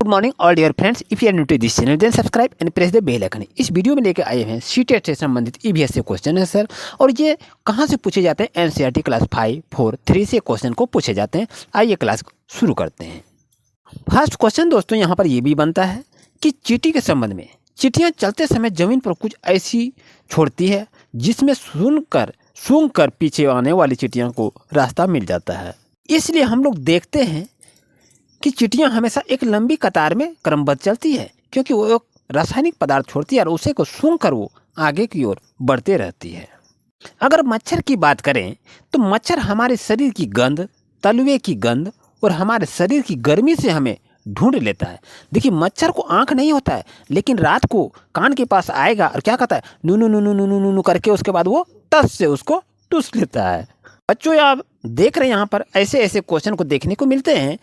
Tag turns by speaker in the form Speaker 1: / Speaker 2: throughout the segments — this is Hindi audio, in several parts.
Speaker 1: Good morning all dear friends, if you are new to this channel then subscribe and press the bell icon. इस वीडियो में लेके आए हैं सीटेट से संबंधित ईवीएस से क्वेश्चन है सर, और ये कहाँ से पूछे जाते हैं? एनसीईआरटी क्लास 5, 4, 3 से क्वेश्चन को पूछे जाते हैं। आइए क्लास शुरू करते हैं। फर्स्ट क्वेश्चन दोस्तों यहाँ पर ये भी बनता है कि चींटी के संबंध में। चींटियाँ चलते समय जमीन पर कुछ ऐसी छोड़ती है जिसमें सूंघ कर पीछे आने वाली चींटियों को रास्ता मिल जाता है। इसलिए हम लोग देखते हैं कि चींटियाँ हमेशा एक लंबी कतार में क्रमबद्ध चलती है, क्योंकि वो एक रासायनिक पदार्थ छोड़ती है और उसे को सूंघ कर वो आगे की ओर बढ़ते रहती है। अगर मच्छर की बात करें तो मच्छर हमारे शरीर की गंध, तलवे की गंध और हमारे शरीर की गर्मी से हमें ढूंढ लेता है। देखिए, मच्छर को आंख नहीं होता है, लेकिन रात को कान के पास आएगा और क्या कहता है, नू नू नू नू नू नू नू करके उसके बाद वो टस से उसको टूस लेता है। बच्चों, आप देख रहे हैं यहाँ पर ऐसे ऐसे क्वेश्चन को देखने को मिलते हैं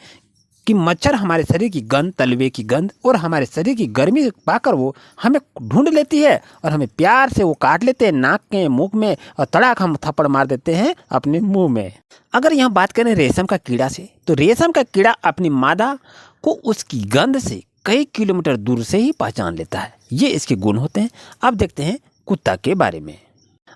Speaker 1: कि मच्छर हमारे शरीर की गंध, तलवे की गंध और हमारे शरीर की गर्मी पाकर वो हमें ढूंढ लेती है और हमें प्यार से वो काट लेते हैं नाक के, मुंह में, और तड़ाक हम थप्पड़ मार देते हैं अपने मुंह में। अगर यहाँ बात करें रेशम का कीड़ा से, तो रेशम का कीड़ा अपनी मादा को उसकी गंध से कई किलोमीटर दूर से ही पहचान लेता है। ये इसके गुण होते हैं। अब देखते हैं कुत्ता के बारे में।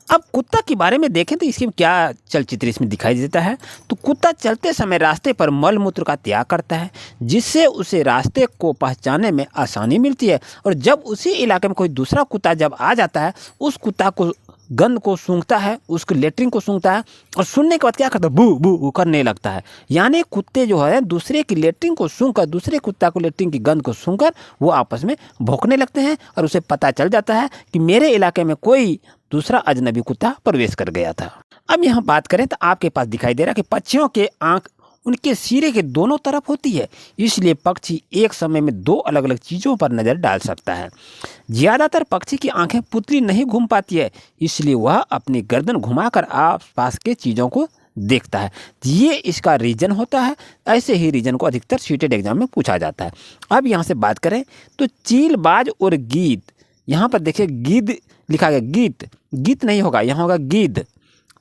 Speaker 1: अब कुत्ता के बारे में देखें तो इसके क्या चलचित्र इसमें दिखाई देता है। तो कुत्ता चलते समय रास्ते पर मल मूत्र का त्याग करता है, जिससे उसे रास्ते को पहचानने में आसानी मिलती है। और जब उसी इलाके में कोई दूसरा कुत्ता जब आ जाता है, उस कुत्ता को गंध को सूंघता है, उसके लेटरिन को सूंघता है और सुनने के बाद क्या करता है, बू बू बू करने लगता है। यानी कुत्ते जो है दूसरे की लेटरिन को सूंघकर, दूसरे कुत्ता को लेटरिन की गंध को सूंघकर वो आपस में भौंकने लगते हैं और उसे पता चल जाता है कि मेरे इलाके में कोई दूसरा अजनबी कुत्ता प्रवेश कर गया था। अब यहाँ बात करें तो आपके पास दिखाई दे रहा है कि पक्षियों के आँख उनके सिरे के दोनों तरफ होती है, इसलिए पक्षी एक समय में दो अलग अलग चीज़ों पर नज़र डाल सकता है। ज़्यादातर पक्षी की आंखें पुतली नहीं घूम पाती है, इसलिए वह अपनी गर्दन घुमाकर आसपास के चीज़ों को देखता है। ये इसका रीजन होता है। ऐसे ही रीजन को अधिकतर सीटेट एग्जाम में पूछा जाता है। अब यहाँ से बात करें तो चील, बाज और गीद। यहाँ पर देखिए गीद लिखा गया, गीत नहीं होगा, यहाँ होगा गीद।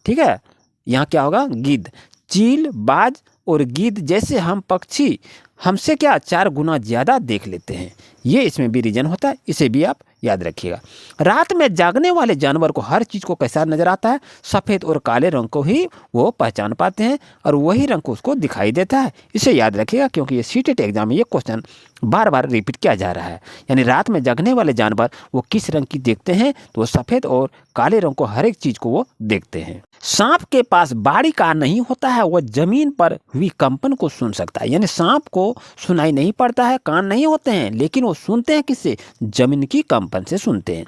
Speaker 1: ठीक है, यहाँ क्या होगा, गीद। चील, बाज और गीद जैसे हम पक्षी हमसे क्या 4 गुना ज़्यादा देख लेते हैं। ये इसमें भी रीजन होता है, इसे भी आप याद रखिएगा। रात में जागने वाले जानवर को हर चीज़ को कैसा नज़र आता है, सफ़ेद और काले रंग को ही वो पहचान पाते हैं और वही रंग को उसको दिखाई देता है। इसे याद रखिएगा, क्योंकि ये सीटेट एग्जाम में ये क्वेश्चन बार बार रिपीट किया जा रहा है। यानी रात में जगने वाले जानवर वो किस रंग की देखते हैं, तो वो सफ़ेद और काले रंग को हर एक चीज़ को वो देखते हैं। सांप के पास बाड़ी कान नहीं होता है, वह जमीन पर हुई कंपन को सुन सकता है। यानी सांप को सुनाई नहीं पड़ता है, कान नहीं होते हैं, लेकिन वो सुनते हैं किससे, जमीन की कंपन से सुनते हैं।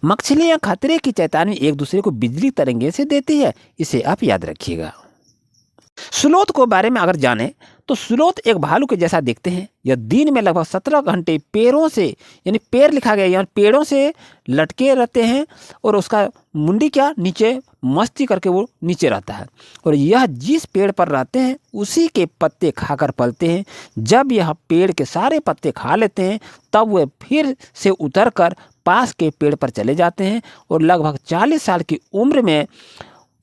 Speaker 1: मछलियाँ खतरे की चेतावनी एक दूसरे को बिजली तरंगे से देती है, इसे आप याद रखिएगा। स्लोथ को बारे में अगर जाने तो स्लोथ एक भालू के जैसा दिखते हैं। यह दिन में लगभग 17 घंटे पेड़ों से, यानी पेड़ लिखा गया यहाँ, पेड़ों से लटके रहते हैं और उसका मुंडी क्या नीचे मस्ती करके वो नीचे रहता है। और यह जिस पेड़ पर रहते हैं उसी के पत्ते खाकर पलते हैं। जब यह पेड़ के सारे पत्ते खा लेते हैं तब वे फिर से उतरकर पास के पेड़ पर चले जाते हैं और लगभग 40 साल की उम्र में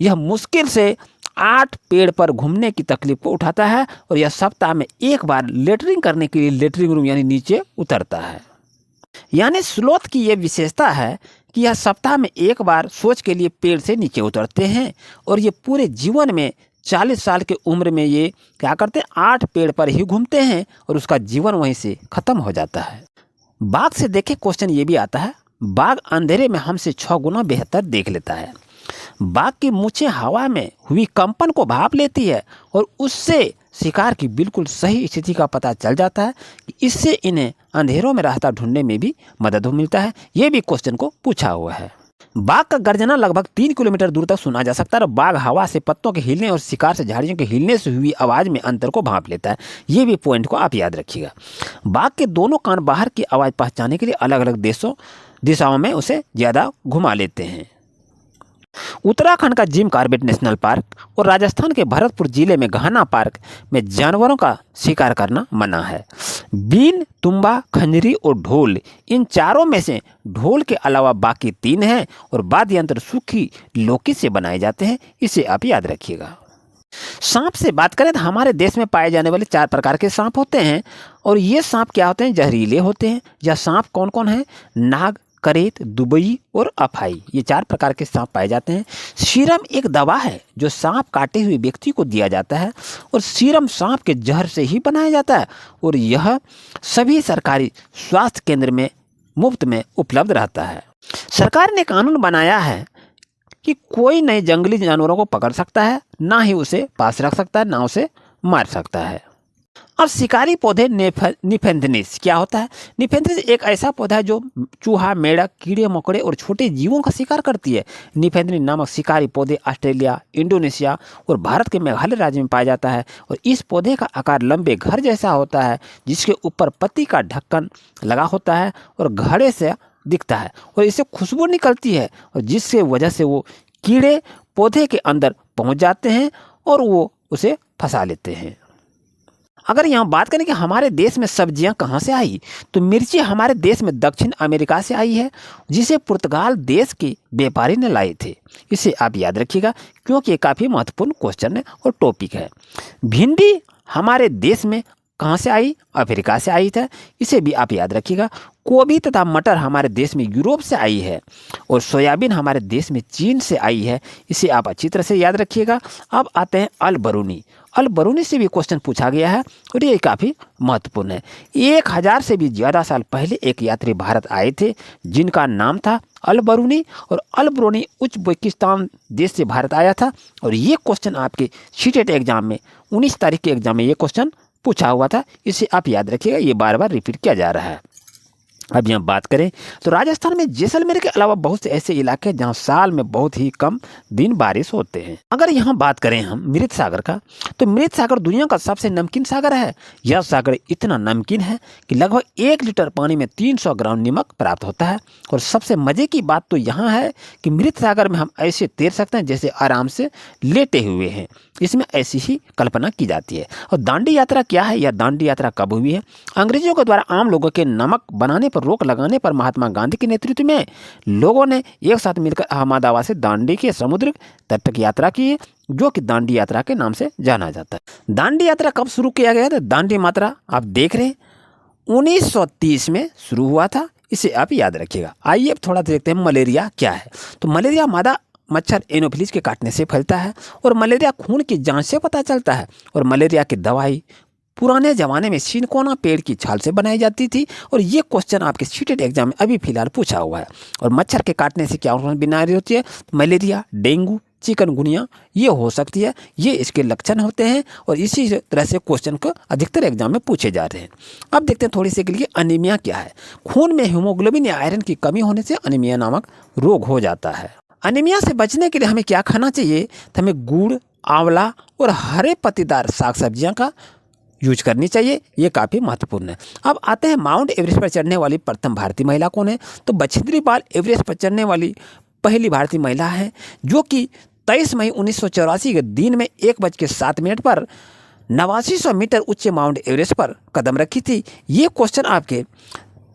Speaker 1: यह मुश्किल से 8 पेड़ पर घूमने की तकलीफ को उठाता है और यह सप्ताह में एक बार लेटरिंग करने के लिए लेटरिंग रूम यानी नीचे उतरता है। यानी स्लोथ की यह विशेषता है कि यह सप्ताह में एक बार सोच के लिए पेड़ से नीचे उतरते हैं और ये पूरे जीवन में 40 साल की उम्र में ये क्या करते हैं, 8 पेड़ पर ही घूमते हैं और उसका जीवन वहीं से खत्म हो जाता है। बाघ से देखे क्वेश्चन ये भी आता है। बाघ अंधेरे में हमसे 6 गुना बेहतर देख लेता है। बाघ की मूंछें हवा में हुई कंपन को भाप लेती है और उससे शिकार की बिल्कुल सही स्थिति का पता चल जाता है कि इससे इन्हें अंधेरों में रास्ता ढूंढने में भी मदद मिलता है। ये भी क्वेश्चन को पूछा हुआ है। बाघ का गर्जना लगभग 3 किलोमीटर दूर तक सुना जा सकता है और बाघ हवा से पत्तों के हिलने और शिकार से झाड़ियों के हिलने से हुई आवाज़ में अंतर को भांप लेता है। ये भी पॉइंट को आप याद रखिएगा। बाघ के दोनों कान बाहर की आवाज़ पहचानने के लिए अलग अलग दिशाओं में उसे ज़्यादा घुमा लेते हैं। उत्तराखंड का जिम कॉर्बेट नेशनल पार्क और राजस्थान के भरतपुर जिले में घाना पार्क में जानवरों का शिकार करना मना है। बीन, तुम्बा, खंजरी और ढोल, इन चारों में से ढोल के अलावा बाकी 3 हैं और वाद्य यंत्र सूखी लौकी से बनाए जाते हैं। इसे आप याद रखिएगा। सांप से बात करें तो हमारे देश में पाए जाने वाले 4 प्रकार के सांप होते हैं और ये सांप क्या होते हैं, जहरीले होते हैं। यह सांप कौन कौन है, नाग, करेत, दुबई और अफाई, ये 4 प्रकार के सांप पाए जाते हैं। सीरम एक दवा है जो सांप काटे हुए व्यक्ति को दिया जाता है और सीरम सांप के जहर से ही बनाया जाता है और यह सभी सरकारी स्वास्थ्य केंद्र में मुफ्त में उपलब्ध रहता है। सरकार ने कानून बनाया है कि कोई नए जंगली जानवरों को पकड़ सकता है, ना ही उसे पास रख सकता है, ना उसे मार सकता है। अब शिकारी पौधे निफेंथनिस क्या होता है। निफेंथनिस एक ऐसा पौधा है जो चूहा, मेढक, कीड़े मकोड़े और छोटे जीवों का शिकार करती है। निफेंथनिस नामक शिकारी पौधे ऑस्ट्रेलिया, इंडोनेशिया और भारत के मेघालय राज्य में पाया जाता है और इस पौधे का आकार लंबे घर जैसा होता है जिसके ऊपर पत्ती का ढक्कन लगा होता है और घड़े से दिखता है और इससे खुशबू निकलती है और जिससे वजह से वो कीड़े पौधे के अंदर पहुंच जाते हैं और वो उसे फंसा लेते हैं। अगर यहाँ बात करें कि हमारे देश में सब्जियां कहाँ से आई, तो मिर्ची हमारे देश में दक्षिण अमेरिका से आई है जिसे पुर्तगाल देश के व्यापारी ने लाए थे। इसे आप याद रखिएगा क्योंकि ये काफ़ी महत्वपूर्ण क्वेश्चन है और टॉपिक है। भिंडी हमारे देश में कहाँ से आई, अफ्रीका से आई था, इसे भी आप याद रखिएगा। गोभी तथा मटर हमारे देश में यूरोप से आई है और सोयाबीन हमारे देश में चीन से आई है, इसे आप अच्छी तरह से याद रखिएगा। अब आते हैं अलबरूनी। अलबरूनी से भी क्वेश्चन पूछा गया है और ये काफ़ी महत्वपूर्ण है। 1000 से भी ज़्यादा साल पहले एक यात्री भारत आए थे जिनका नाम था अलबरूनी और अलबरूनी उज्बेकिस्तान देश से भारत आया था और ये क्वेश्चन आपके सीटेट एग्जाम में 19 तारीख के एग्जाम में ये क्वेश्चन पूछा हुआ था, इसे आप याद रखिएगा, ये बार बार रिपीट किया जा रहा है। अब यहाँ बात करें तो राजस्थान में जैसलमेर के अलावा बहुत से ऐसे इलाके हैं जहाँ साल में बहुत ही कम दिन बारिश होते हैं। अगर यहाँ बात करें हम मृत सागर का, तो मृत सागर दुनिया का सबसे नमकीन सागर है। यह सागर इतना नमकीन है कि लगभग 1 लीटर पानी में 300 ग्राम नमक प्राप्त होता है और सबसे मज़े की बात तो यहाँ है कि मृत सागर में हम ऐसे तैर सकते हैं जैसे आराम से लेटे हुए हैं, इसमें ऐसी ही कल्पना की जाती है। और दांडी यात्रा क्या है, यह दांडी यात्रा कब हुई है? अंग्रेजों के द्वारा आम लोगों के नमक बनाने पर रोक लगाने पर महात्मा गांधी के नेतृत्व में लोगों ने एक साथ मिलकर अहमदाबाद से दांडी के समुद्र तट की यात्रा की है, जो कि दांडी यात्रा के नाम से जाना जाता है। दांडी यात्रा कब शुरू किया गया था? दांडी यात्रा आप देख रहे हैं 1930 में शुरू हुआ था, इसे आप याद रखिएगा। आइए अब थोड़ा देखते हैं मलेरिया क्या है। तो मलेरिया मादा मच्छर एनोफिलिस के काटने से फैलता है और मलेरिया खून की जांच से पता चलता है और मलेरिया की दवाई पुराने ज़माने में सिनकोना पेड़ की छाल से बनाई जाती थी और ये क्वेश्चन आपके सीटेट एग्जाम में अभी फिलहाल पूछा हुआ है। और मच्छर के काटने से क्या बीमारी होती है? मलेरिया, डेंगू, चिकनगुनिया ये हो सकती है, ये इसके लक्षण होते हैं और इसी तरह से क्वेश्चन को अधिकतर एग्जाम में पूछे जा रहे हैं। अब देखते हैं थोड़ी सी के लिए अनीमिया क्या है। खून में हीमोग्लोबिन या आयरन की कमी होने से अनीमिया नामक रोग हो जाता है। अनीमिया से बचने के लिए हमें क्या खाना चाहिए? तो हमें गुड़, आंवला और हरे पत्तेदार साग सब्जियाँ का यूज करनी चाहिए, ये काफ़ी महत्वपूर्ण है। अब आते हैं माउंट एवरेस्ट पर चढ़ने वाली प्रथम भारतीय महिला कौन है? तो बछेंद्री पाल एवरेस्ट पर चढ़ने वाली पहली भारतीय महिला है जो कि 23 मई 1984 के दिन में 1:07 पर 8900 मीटर ऊंचे माउंट एवरेस्ट पर कदम रखी थी। ये क्वेश्चन आपके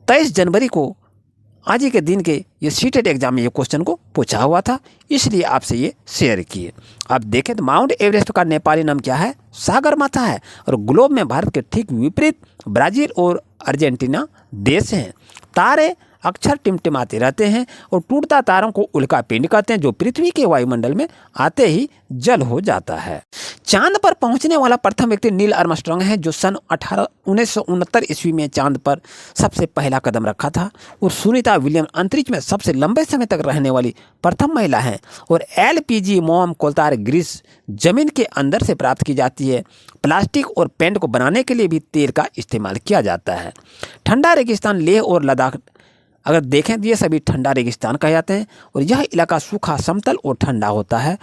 Speaker 1: 23 जनवरी को आज ही के दिन के ये सीटेट एग्जाम में ये क्वेश्चन को पूछा हुआ था, इसलिए आपसे ये शेयर किए। आप देखें तो माउंट एवरेस्ट का नेपाली नाम क्या है? सागरमाथा है और ग्लोब में भारत के ठीक विपरीत ब्राज़ील और अर्जेंटीना देश हैं। तारे अक्सर टिमटिमाते रहते हैं और टूटता तारों को उल्का पिंड कहते हैं जो पृथ्वी के वायुमंडल में आते ही जल हो जाता है। चांद पर पहुंचने वाला प्रथम व्यक्ति नील आर्मस्ट्रांग है जो सन 1969 ईस्वी में चांद पर सबसे पहला कदम रखा था। और सुनीता विलियम अंतरिक्ष में सबसे लंबे समय तक रहने वाली प्रथम महिला है। और LPG मोम कोलतार ग्रीस जमीन के अंदर से प्राप्त की जाती है। प्लास्टिक और पेंट को बनाने के लिए भी तेल का इस्तेमाल किया जाता है। ठंडा रेगिस्तान लेह और लद्दाख अगर देखें तो ये सभी ठंडा रेगिस्तान कहे जाते हैं और यह इलाका सूखा, समतल और ठंडा होता है।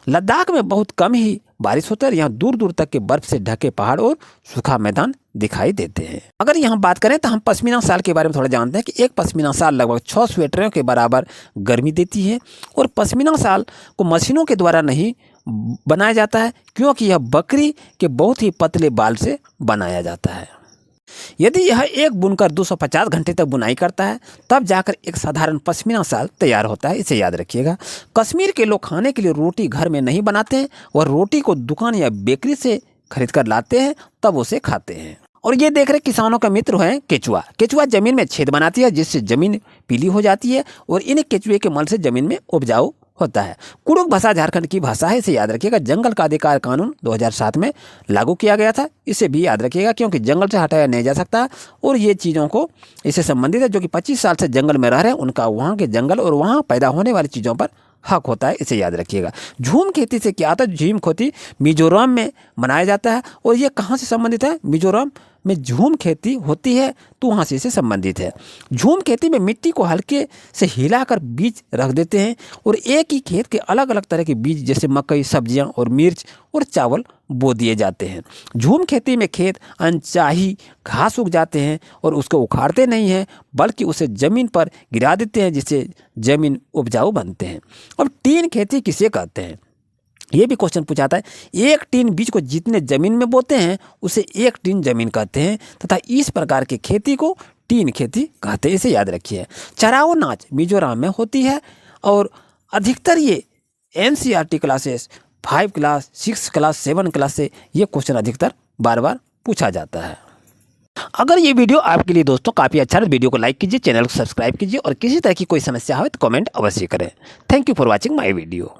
Speaker 1: लद्दाख में बहुत कम ही बारिश होता है, यहाँ दूर दूर तक के बर्फ से ढके पहाड़ और सूखा मैदान दिखाई देते हैं। अगर यहाँ बात करें तो हम पश्मीना शाल के बारे में थोड़ा जानते हैं कि एक पश्मीना शाल लगभग 6 स्वेटरों के बराबर गर्मी देती है। और पश्मीना शाल को मशीनों के द्वारा नहीं बनाया जाता है क्योंकि यह बकरी के बहुत ही पतले बाल से बनाया जाता है। यदि यह एक बुनकर 250 घंटे तक बुनाई करता है तब जाकर एक साधारण पश्मीना शाल तैयार होता है। इसे याद रखिएगा। कश्मीर के लोग खाने के लिए रोटी घर में नहीं बनाते हैं, वह रोटी को दुकान या बेकरी से खरीद कर लाते हैं तब उसे खाते हैं। और ये देख रहे किसानों का मित्र है केचुआ। केचुआ जमीन में छेद बनाती है जिससे जमीन पीली हो जाती है और इन केचुए के मल से जमीन में उपजाऊ होता है। कुड़ुक भाषा झारखंड की भाषा है। इसे याद रखिएगा। जंगल का अधिकार कानून 2007 में लागू किया गया था। इसे भी याद रखिएगा क्योंकि जंगल से हटाया नहीं जा सकता और ये चीज़ों को इससे संबंधित है। जो कि 25 साल से जंगल में रह रहे हैं उनका वहाँ के जंगल और वहाँ पैदा होने वाली चीज़ों पर हक होता है। इसे याद रखिएगा। झूम खेती से क्या आता है? झूम खेती मिजोरम में मनाया जाता है और ये कहाँ से संबंधित है? मिजोरम में झूम खेती होती है तो वहाँ से इसे संबंधित है। झूम खेती में मिट्टी को हल्के से हिलाकर बीज रख देते हैं और एक ही खेत के अलग अलग तरह के बीज जैसे मकई, सब्जियां और मिर्च और चावल बो दिए जाते हैं। झूम खेती में खेत अनचाही घास उग जाते हैं और उसको उखाड़ते नहीं हैं बल्कि उसे ज़मीन पर गिरा देते हैं जिससे ज़मीन उपजाऊ बनते हैं। अब टीन खेती किसे कहते हैं? ये भी क्वेश्चन पूछाता है। एक टीन बीज को जितने ज़मीन में बोते हैं उसे एक टीन ज़मीन कहते हैं तथा इस प्रकार की खेती को टीन खेती कहते हैं। इसे याद रखिए। चराओ नाच मिजोरम में होती है और अधिकतर ये NCERT classes 5 class 6 class 7 class से ये क्वेश्चन अधिकतर बार बार पूछा जाता है। अगर ये वीडियो आपके लिए दोस्तों काफ़ी अच्छा है तो वीडियो को लाइक कीजिए, चैनल को सब्सक्राइब कीजिए और किसी तरह की कोई समस्या हो तो कमेंट अवश्य करें। Thank you for watching my video.